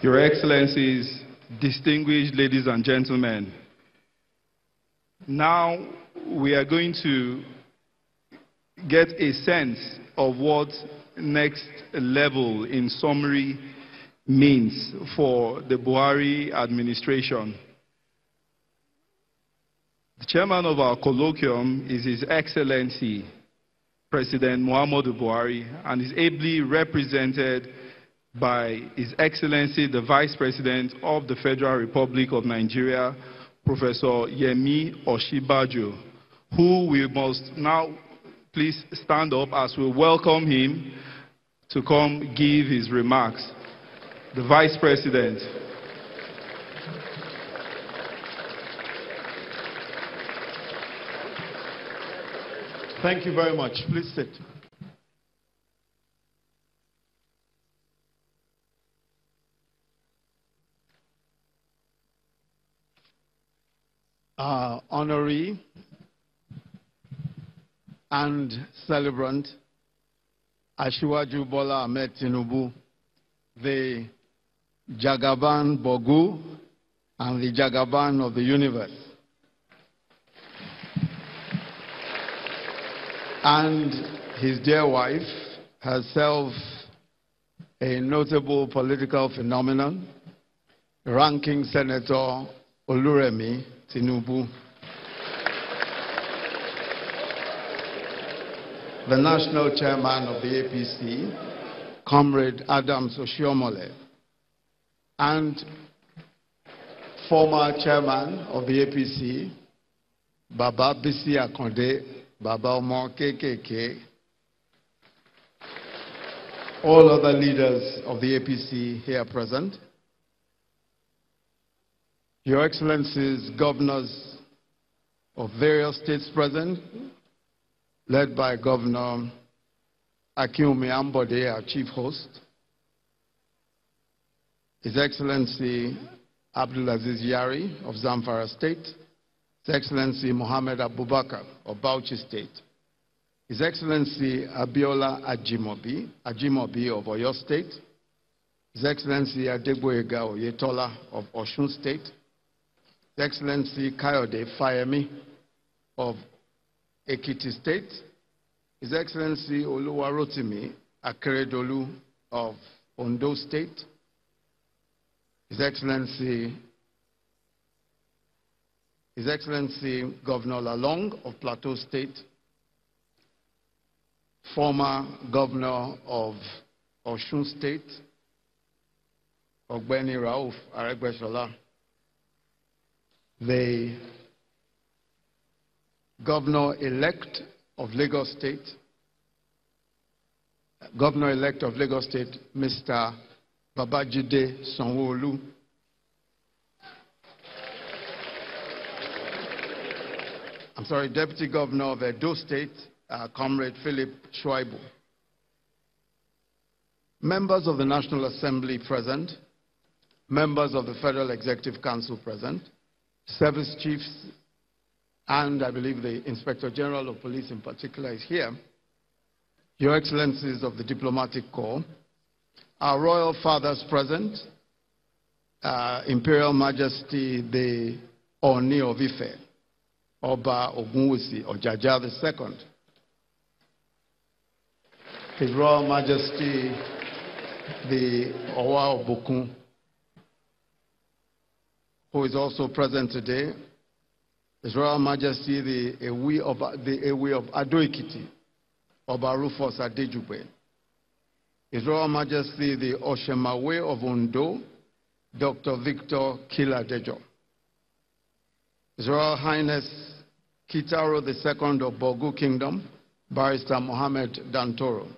Your Excellencies, distinguished ladies and gentlemen, now we are going to get a sense of what next level in summary means for the Buhari administration. The chairman of our colloquium is His Excellency President Muhammadu Buhari, and is ably represented by His Excellency the Vice President of the Federal Republic of Nigeria, Professor Yemi Osinbajo, who we must now please stand up as we welcome him to come give his remarks. The Vice President. Thank you very much. Please sit. Honoree and celebrant Asiwaju Bola Ahmed Tinubu, the Jagaban Bogu and the Jagaban of the universe, and his dear wife, herself a notable political phenomenon, ranking Senator Oluremi Tinubu, the national chairman of the APC, Comrade Adams Oshiomhole, and former chairman of the APC, Baba Bisi Akonde, Baba Omo KKK, all other leaders of the APC here present, Your Excellencies, governors of various states present, led by Governor Akinwumi Ambode, our chief host, His Excellency Abdulaziz Yari of Zamfara State, His Excellency Mohammed Abubakar of Bauchi State, His Excellency Abiola Ajimobi of Oyo State, His Excellency Adegboyega Oyetola of Osun State, His Excellency Kayode Fayemi of Ekiti State, His Excellency Oluwarotimi Akeredolu of Ondo State, His Excellency Governor Lalong of Plateau State, former Governor of Osun State, Ogbeni Rauf Aregbesola, the Governor-elect of Lagos State, Mr. Babajide Sanwo-Olu, Deputy Governor of Edo State, Comrade Philip Shuaibu, members of the National Assembly present, members of the Federal Executive Council present, service chiefs, and I believe the Inspector General of Police in particular is here, Your Excellencies of the Diplomatic Corps, our Royal Fathers present, Imperial Majesty the Oni of Ife, Oba Ogunwusi Ojaja II, His Royal Majesty the Owa Obokun, who is also present today, His Royal Majesty the Ewi of Ado-Ekiti, Oba Rufus Adejugbe, His Royal Majesty the Oshemawe of Ondo, Dr. Victor Kiladejo, His Royal Highness Kitaro II of Bogu Kingdom, Barrister Mohammed Dantoro,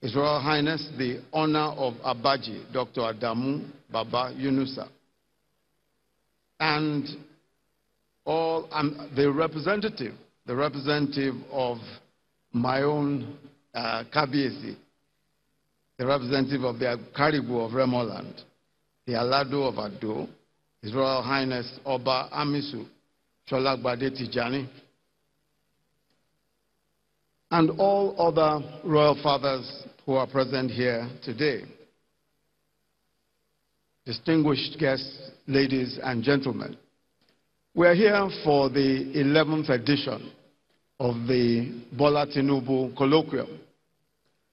His Royal Highness the Honor of Abaji, Dr. Adamu Baba Yunusa, and all the representative of my own Kabiesi, the representative of the Caribou of Remoland, the Alado of Ado, His Royal Highness Oba Amisu Sholagbade Tijani, and all other royal fathers who are present here today. distinguished guests, ladies and gentlemen. We are here for the 11th edition of the Bola Tinubu Colloquium.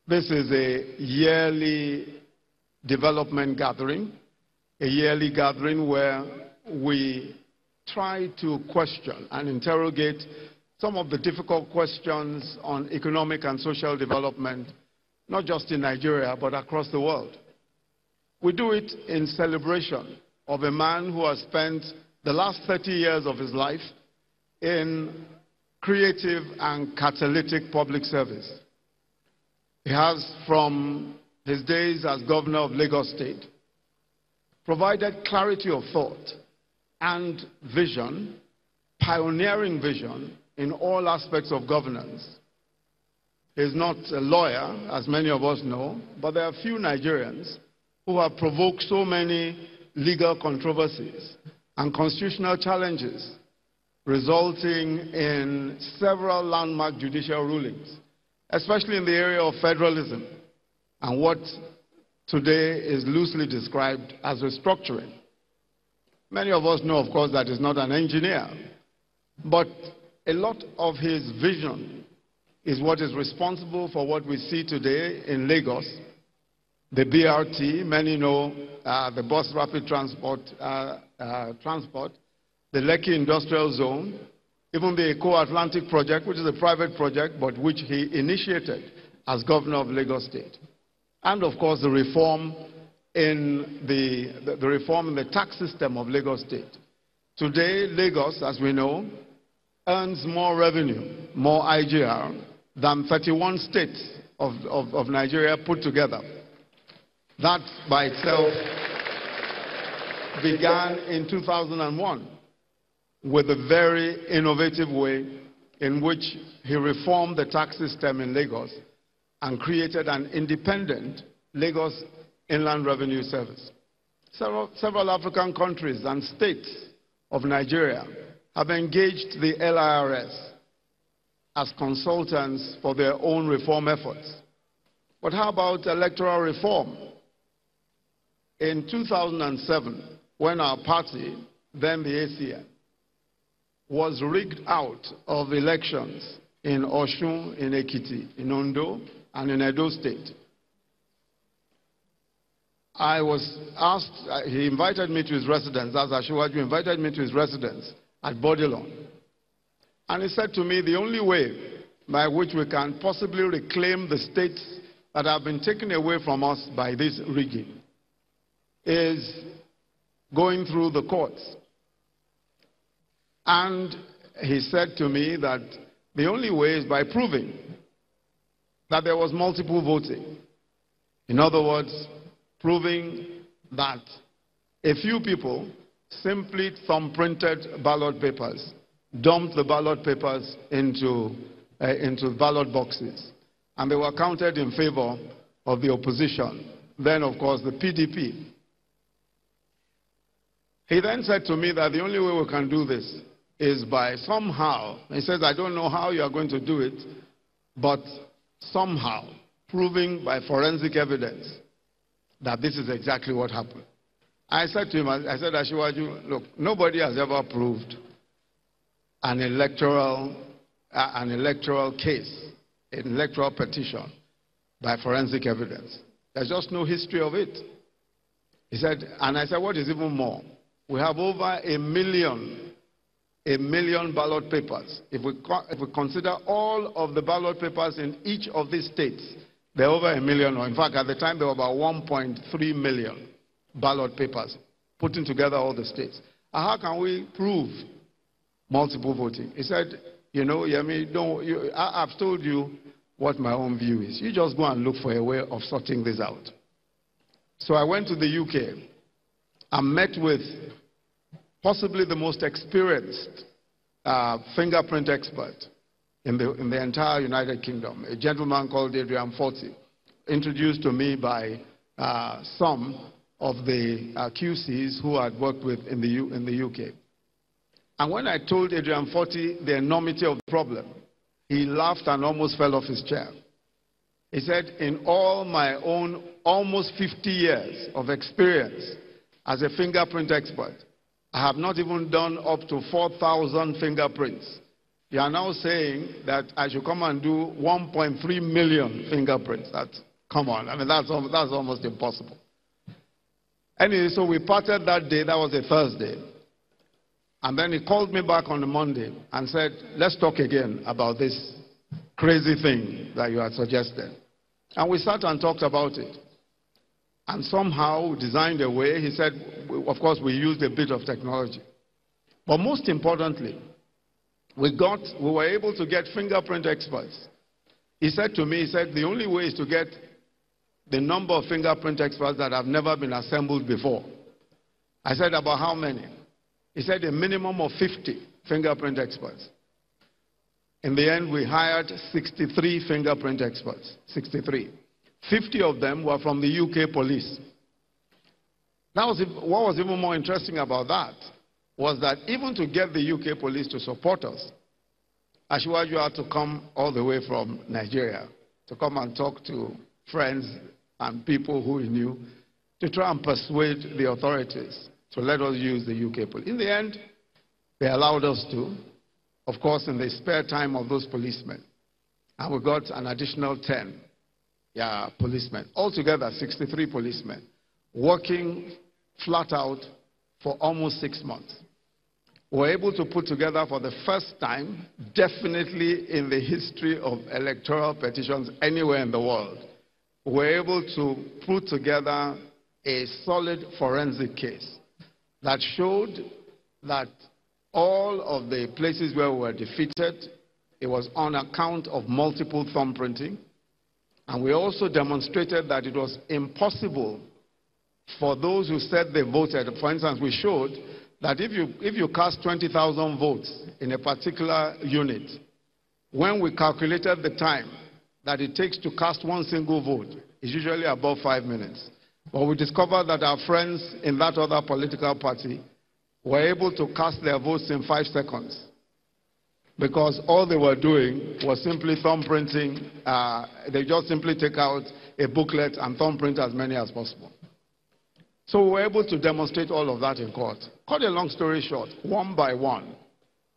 This is a yearly development gathering, a yearly gathering where we try to question and interrogate some of the difficult questions on economic and social development, not just in Nigeria, but across the world. We do it in celebration of a man who has spent the last 30 years of his life in creative and catalytic public service. He has, from his days as governor of Lagos State, provided clarity of thought and vision, pioneering vision in all aspects of governance. He's not a lawyer, as many of us know, but there are few Nigerians who have provoked so many legal controversies and constitutional challenges, resulting in several landmark judicial rulings, especially in the area of federalism and what today is loosely described as restructuring. Many of us know, of course, that he's not an engineer, but a lot of his vision is what is responsible for what we see today in Lagos. The BRT, many know the bus rapid transport, the Lekki Industrial Zone, even the Eco-Atlantic project, which is a private project, but which he initiated as governor of Lagos State. And of course, the reform in the tax system of Lagos State. Today, Lagos, as we know, earns more revenue, more IGR, than 31 states of Nigeria put together. That by itself began in 2001 with a very innovative way in which he reformed the tax system in Lagos and created an independent Lagos Inland Revenue Service. Several African countries and states of Nigeria have engaged the LIRS as consultants for their own reform efforts. But how about electoral reform? In 2007, when our party, then the ACN, was rigged out of elections in Osun, in Ekiti, in Ondo, and in Edo State, I was asked, he invited me to his residence, as Asiwaju invited me to his residence at Bodilon. And he said to me, the only way by which we can possibly reclaim the states that have been taken away from us by this rigging is going through the courts. And he said to me that the only way is by proving that there was multiple voting. In other words, proving that a few people simply thumbprinted ballot papers, dumped the ballot papers into ballot boxes, and they were counted in favor of the opposition, then of course the PDP. He then said to me that the only way we can do this is by somehow, he says, I don't know how you are going to do it, but somehow proving by forensic evidence that this is exactly what happened. I said to him, I said, Asiwaju, look, nobody has ever proved an electoral case, an electoral petition by forensic evidence. There's just no history of it. He said, and I said, what is even more? We have over a million ballot papers. If we consider all of the ballot papers in each of these states, there are over a million, or in fact, at the time, there were about 1.3 million ballot papers, putting together all the states. And how can we prove multiple voting? He said, you know, Yemi, I've told you what my own view is. You just go and look for a way of sorting this out. So I went to the UK and met with possibly the most experienced fingerprint expert in the entire United Kingdom, a gentleman called Adrian Forty, introduced to me by some of the QCs who I'd worked with in the UK. And when I told Adrian Forty the enormity of the problem, he laughed and almost fell off his chair. He said, in all my own almost 50 years of experience as a fingerprint expert. I have not even done up to 4,000 fingerprints. You are now saying that I should come and do 1.3 million fingerprints. Come on, I mean, that's almost impossible. Anyway, so we parted that day. That was a Thursday. And then he called me back on the Monday and said, let's talk again about this crazy thing that you had suggested. And we sat and talked about it. And somehow designed a way. He said, of course, we used a bit of technology. But most importantly, we were able to get fingerprint experts. He said to me, the only way is to get the number of fingerprint experts that have never been assembled before. I said, about how many? He said, a minimum of 50 fingerprint experts. In the end, we hired 63 fingerprint experts, 63. 50 of them were from the UK police. What was even more interesting about that was that even to get the UK police to support us, Asiwaju had to come all the way from Nigeria to come and talk to friends and people who he knew to try and persuade the authorities to let us use the UK police. In the end, they allowed us to, of course, in the spare time of those policemen. And we got an additional 10 policemen. Altogether, 63 policemen working flat out for almost 6 months. We were able to put together for the first time, definitely in the history of electoral petitions anywhere in the world, we were able to put together a solid forensic case that showed that all of the places where we were defeated, it was on account of multiple thumbprinting. And we also demonstrated that it was impossible for those who said they voted. For instance, we showed that if you cast 20,000 votes in a particular unit, when we calculated the time that it takes to cast one single vote, it's usually above 5 minutes. But we discovered that our friends in that other political party were able to cast their votes in 5 seconds. Because all they were doing was simply thumbprinting. They just simply take out a booklet and thumbprint as many as possible. So we were able to demonstrate all of that in court. Cut a long story short, one by one,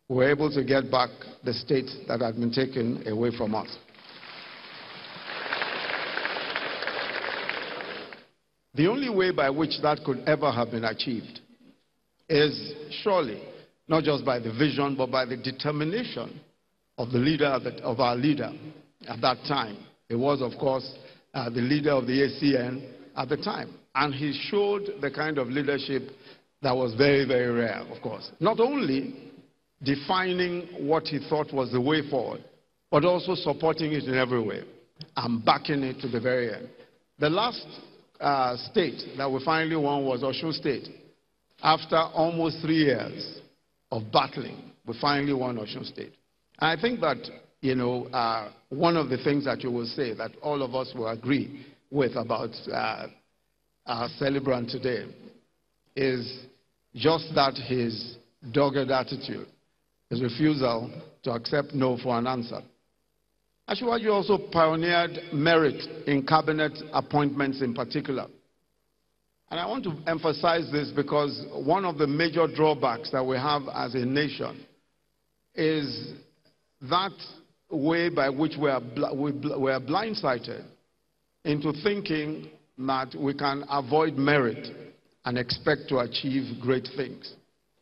we were able to get back the state that had been taken away from us. The only way by which that could ever have been achieved is surely not just by the vision, but by the determination of the leader of our leader at that time. It was, of course, the leader of the ACN at the time. And he showed the kind of leadership that was very, very rare, of course. Not only defining what he thought was the way forward, but also supporting it in every way and backing it to the very end. The last state that we finally won was Osun State. After almost 3 years of battling, we finally won Osun State. And I think that, one of the things that you will say that all of us will agree with about our celebrant today is just that his dogged attitude, his refusal to accept no for an answer. Asiwaju also pioneered merit in cabinet appointments in particular. And I want to emphasize this because one of the major drawbacks that we have as a nation is that way by which we are blindsided into thinking that we can avoid merit and expect to achieve great things.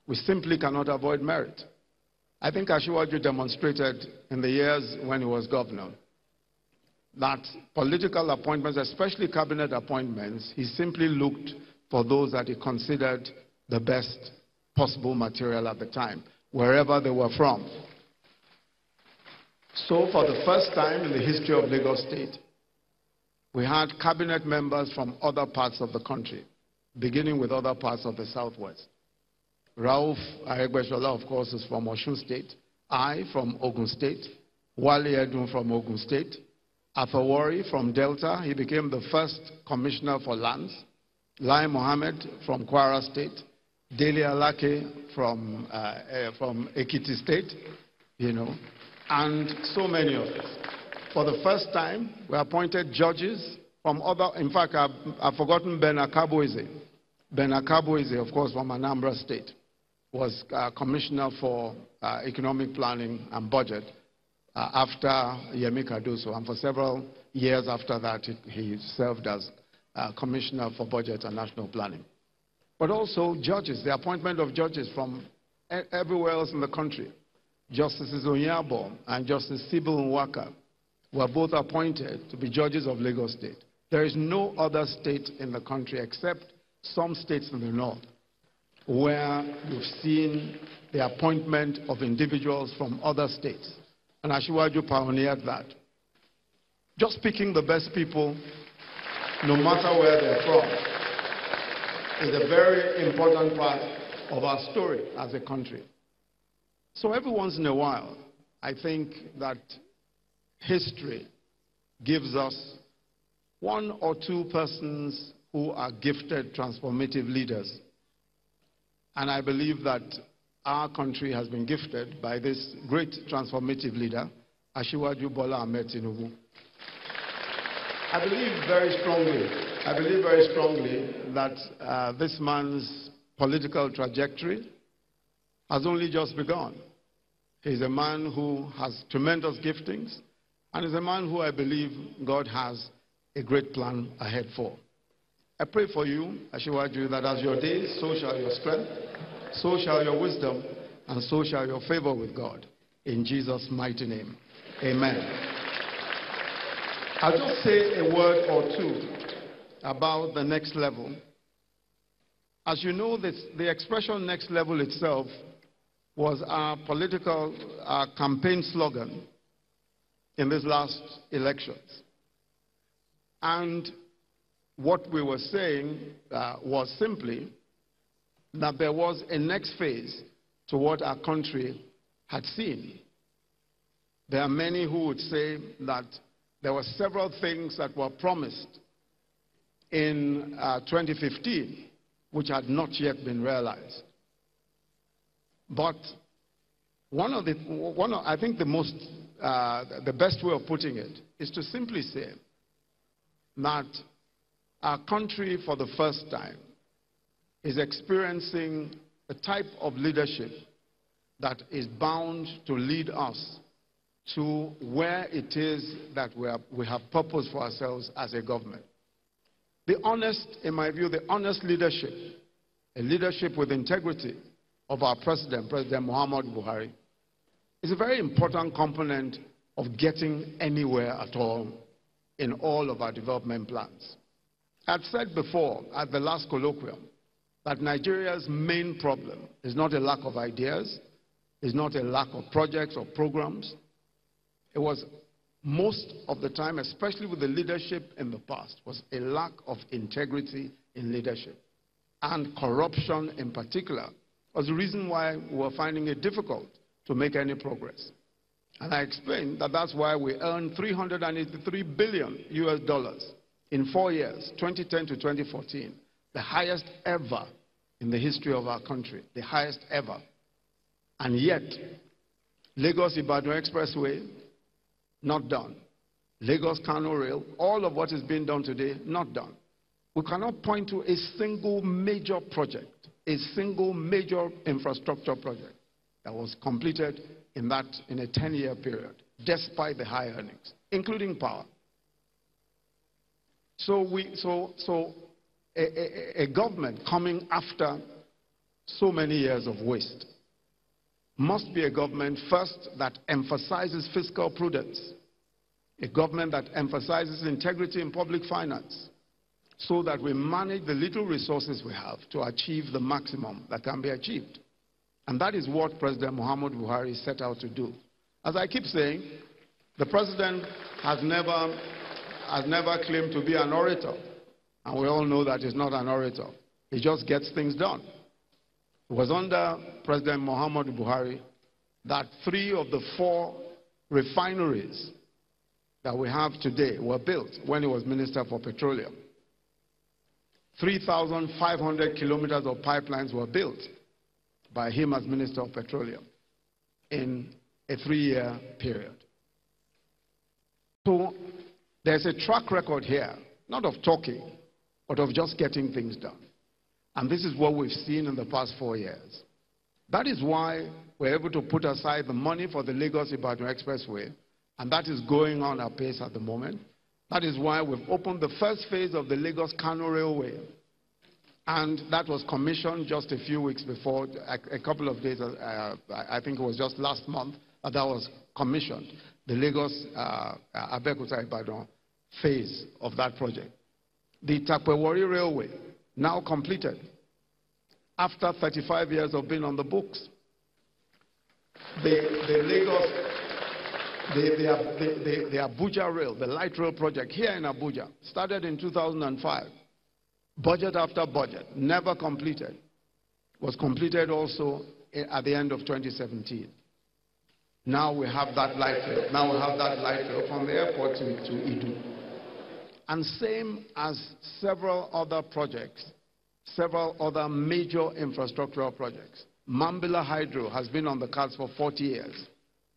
We simply cannot avoid merit. I think Asiwaju demonstrated in the years when he was governor that political appointments, especially cabinet appointments, he simply looked for those that he considered the best possible material at the time, wherever they were from. So for the first time in the history of Lagos State, we had cabinet members from other parts of the country, beginning with other parts of the Southwest. Rauf Aregbesola, of course, is from Osun State. I from Ogun State. Wale Edun from Ogun State. Athawari from Delta. He became the first commissioner for lands. Lai Mohammed from Kwara State. Dele Alake from Ekiti State, and so many of us. For the first time, we appointed judges from other, in fact, I've forgotten Ben Akaboize. Ben Akabueze, of course, from Anambra State, was Commissioner for Economic Planning and Budget after Yemi Cardoso, and for several years after that, he served as Commissioner for Budget and National Planning. But also judges, the appointment of judges from everywhere else in the country. Justices Onyabo and Justice Sibyl Nwaka were both appointed to be judges of Lagos State. There is no other state in the country except some states in the north where you've seen the appointment of individuals from other states. And Asiwaju pioneered that. Just picking the best people, no matter where they're from, is a very important part of our story as a country. So every once in a while, I think that history gives us one or two persons who are gifted, transformative leaders. And I believe that our country has been gifted by this great transformative leader, Asiwaju Bola Ahmed Tinubu. I believe very strongly that this man's political trajectory has only just begun. He's a man who has tremendous giftings, and is a man who I believe God has a great plan ahead for. I pray for you, Asiwaju, that as your days, so shall your strength, so shall your wisdom, and so shall your favor with God. In Jesus' mighty name, amen. I'll just say a word or two about the next level. As you know, the expression next level itself was our political campaign slogan in these last elections. And what we were saying was simply that there was a next phase to what our country had seen. There are many who would say that there were several things that were promised in 2015 which had not yet been realized. But I think the best way of putting it is to simply say that our country, for the first time, is experiencing a type of leadership that is bound to lead us to where it is that we have purpose for ourselves as a government. In my view, the honest leadership, a leadership with integrity of our President Muhammadu Buhari, is a very important component of getting anywhere at all in all of our development plans. I've said before at the last colloquium that Nigeria's main problem is not a lack of ideas, is not a lack of projects or programs. It was most of the time, especially with the leadership in the past, was a lack of integrity in leadership. And corruption in particular was the reason why we were finding it difficult to make any progress. And I explained that that's why we earned $383 billion in 4 years, 2010 to 2014, the highest ever in the history of our country, the highest ever. And yet, Lagos-Ibadan Expressway, not done. Lagos-Kano Rail, all of what is being done today, not done. We cannot point to a single major project, a single major infrastructure project that was completed in a 10-year period, despite the high earnings, including power. So a government coming after so many years of waste must be a government, first, that emphasizes fiscal prudence, a government that emphasizes integrity in public finance, so that we manage the little resources we have to achieve the maximum that can be achieved. And that is what President Muhammadu Buhari set out to do. As I keep saying, the president has never claimed to be an orator. And we all know that he's not an orator. He just gets things done. It was under President Muhammadu Buhari that 3 of the 4 refineries that we have today were built when he was Minister for Petroleum. 3,500 kilometers of pipelines were built by him as Minister of Petroleum in a 3-year period. So there's a track record here, not of talking, but of just getting things done. And this is what we've seen in the past 4 years. That is why we're able to put aside the money for the Lagos-Ibadan Expressway, and that is going on apace at the moment. That is why we've opened the first phase of the Lagos-Kano Railway, and that was commissioned just a few weeks before, a couple of days, I think it was just last month, that was commissioned, the Lagos-Abeokuta-Ibadan phase of that project. The Tapewari Railway, now completed, after 35 years of being on the books. The Abuja Rail, the light rail project here in Abuja, started in 2005. Budget after budget, never completed. Was completed also at the end of 2017. Now we have that light rail. Now we have that light rail from the airport to Idu. And same as several other projects, several other major infrastructural projects. Mambila Hydro has been on the cards for 40 years.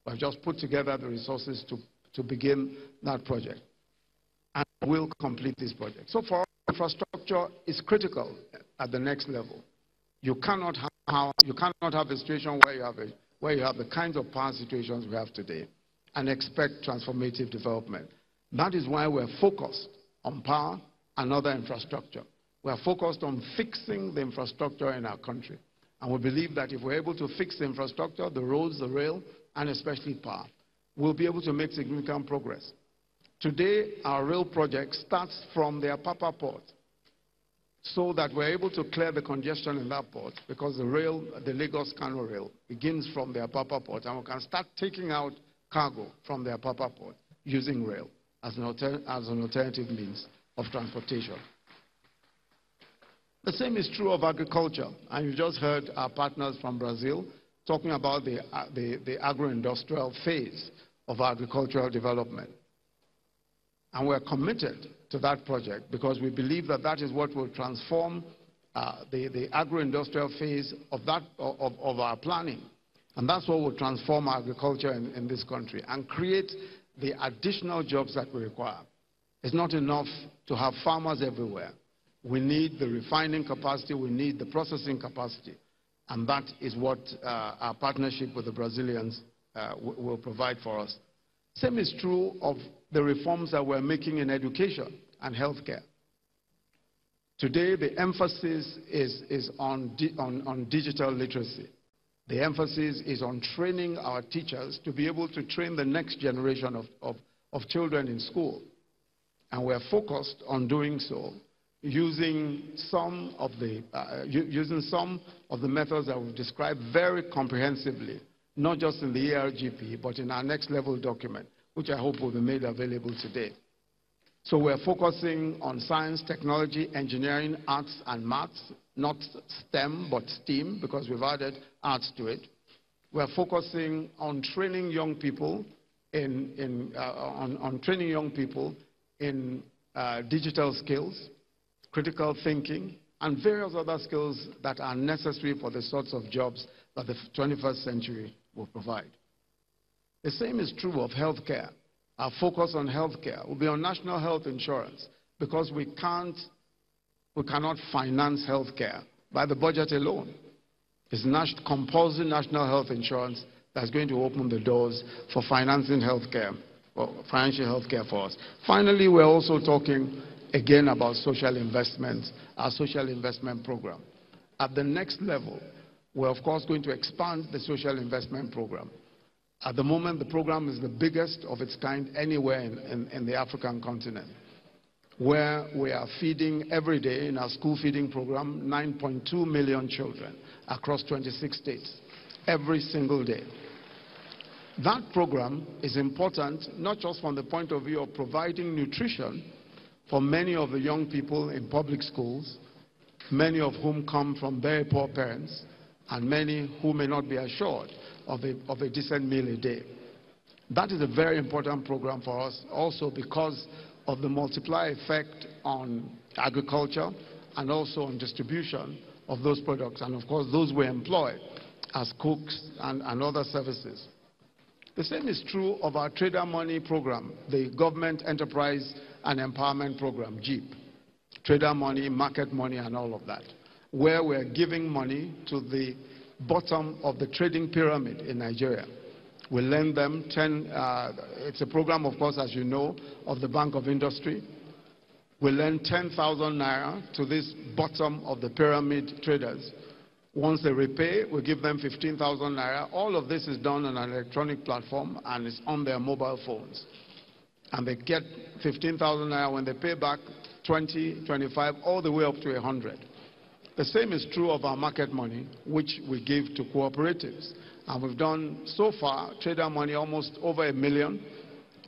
We've just put together the resources to begin that project. And we'll complete this project. So for us, infrastructure is critical at the next level. You cannot have a situation where you have the kinds of power situations we have today and expect transformative development. That is why we're focused on power and other infrastructure. We're focused on fixing the infrastructure in our country. And we believe that if we're able to fix the infrastructure, the roads, the rail, and especially power, we'll be able to make significant progress. Today, our rail project starts from the Apapa port so that we're able to clear the congestion in that port because the rail, the Lagos-Kano rail, begins from the Apapa port, and we can start taking out cargo from the Apapa port using rail as an alternative means of transportation. The same is true of agriculture, and you just heard our partners from Brazil talking about the agro-industrial phase of agricultural development. And we're committed to that project because we believe that that is what will transform the agro-industrial phase of our planning. And that's what will transform agriculture in this country and create the additional jobs that we require. It's not enough to have farmers everywhere. We need the refining capacity, we need the processing capacity. And that is what our partnership with the Brazilians will provide for us. Same is true of the reforms that we're making in education and healthcare. Today, the emphasis is on digital literacy. The emphasis is on training our teachers to be able to train the next generation of children in school. And we're focused on doing so using some of the methods that we've described very comprehensively, not just in the ARGP, but in our next level document, which I hope will be made available today. So we're focusing on science, technology, engineering, arts, and maths, not STEM, but STEAM, because we've added arts to it. We're focusing on training young people in digital skills, critical thinking, and various other skills that are necessary for the sorts of jobs that the 21st century will provide. The same is true of healthcare. Our focus on healthcare will be on national health insurance because we cannot finance healthcare by the budget alone. It's compulsory national health insurance that's going to open the doors for financing healthcare, or financial healthcare for us. Finally, we're also talking again about social investments, our social investment program. At the next level, we're of course going to expand the social investment program. At the moment, the program is the biggest of its kind anywhere in the African continent, where we are feeding every day in our school feeding program 9.2 million children across 26 states, every single day. That program is important not just from the point of view of providing nutrition for many of the young people in public schools, many of whom come from very poor parents, and many who may not be assured of a decent meal a day. That is a very important program for us also because of the multiplier effect on agriculture and also on distribution of those products, and of course those we employ as cooks and other services. The same is true of our Trader Money program, the Government Enterprise and Empowerment Program, GEEP. Trader Money, market money, and all of that. where we're giving money to the bottom of the trading pyramid in Nigeria. We lend them it's a program, of course, as you know, of the Bank of Industry. We lend 10,000 naira to this bottom of the pyramid traders. Once they repay, we give them 15,000 naira. All of this is done on an electronic platform and is on their mobile phones. And they get 15,000 naira when they pay back 20, 25, all the way up to 100. The same is true of our market money, which we give to cooperatives. And we've done, so far, trader money almost over 1 million,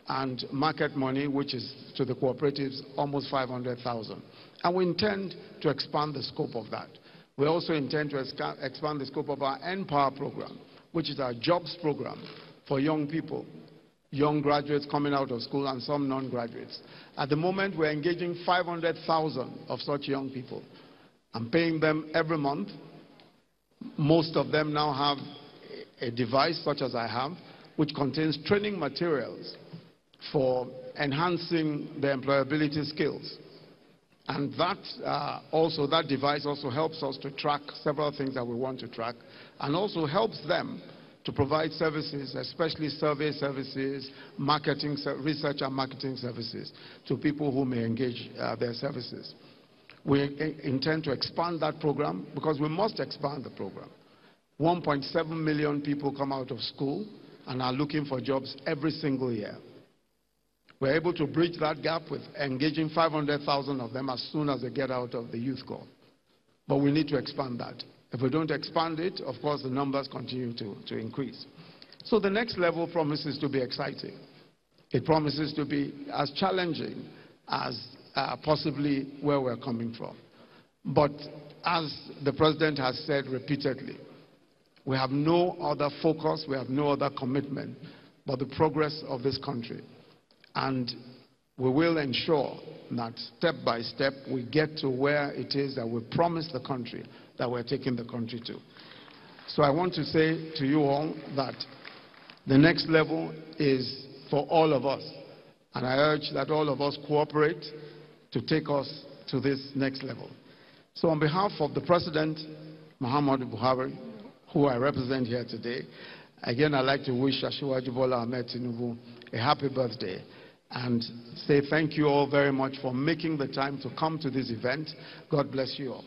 and market money, which is to the cooperatives, almost 500,000. And we intend to expand the scope of that. We also intend to expand the scope of our N-Power program, which is our jobs program for young people, young graduates coming out of school and some non-graduates. At the moment, we're engaging 500,000 of such young people and paying them every month. Most of them now have a device such as I have, which contains training materials for enhancing their employability skills. And that device also helps us to track several things that we want to track, and also helps them to provide services, especially survey services, marketing, research and marketing services to people who may engage their services. We intend to expand that program because we must expand the program. 1.7 million people come out of school and are looking for jobs every single year. We're able to bridge that gap with engaging 500,000 of them as soon as they get out of the youth corps. But we need to expand that. If we don't expand it, of course, the numbers continue to increase. So the next level promises to be exciting. It promises to be as challenging as possibly where we're coming from. But as the President has said repeatedly, we have no other focus, we have no other commitment but the progress of this country. And we will ensure that step by step we get to where it is that we promised the country that we're taking the country to. So I want to say to you all that the next level is for all of us. And I urge that all of us cooperate to take us to this next level. So on behalf of the President, Muhammadu Buhari, who I represent here today, again I'd like to wish Asiwaju Bola Ahmed Tinubu a happy birthday and say thank you all very much for making the time to come to this event. God bless you all.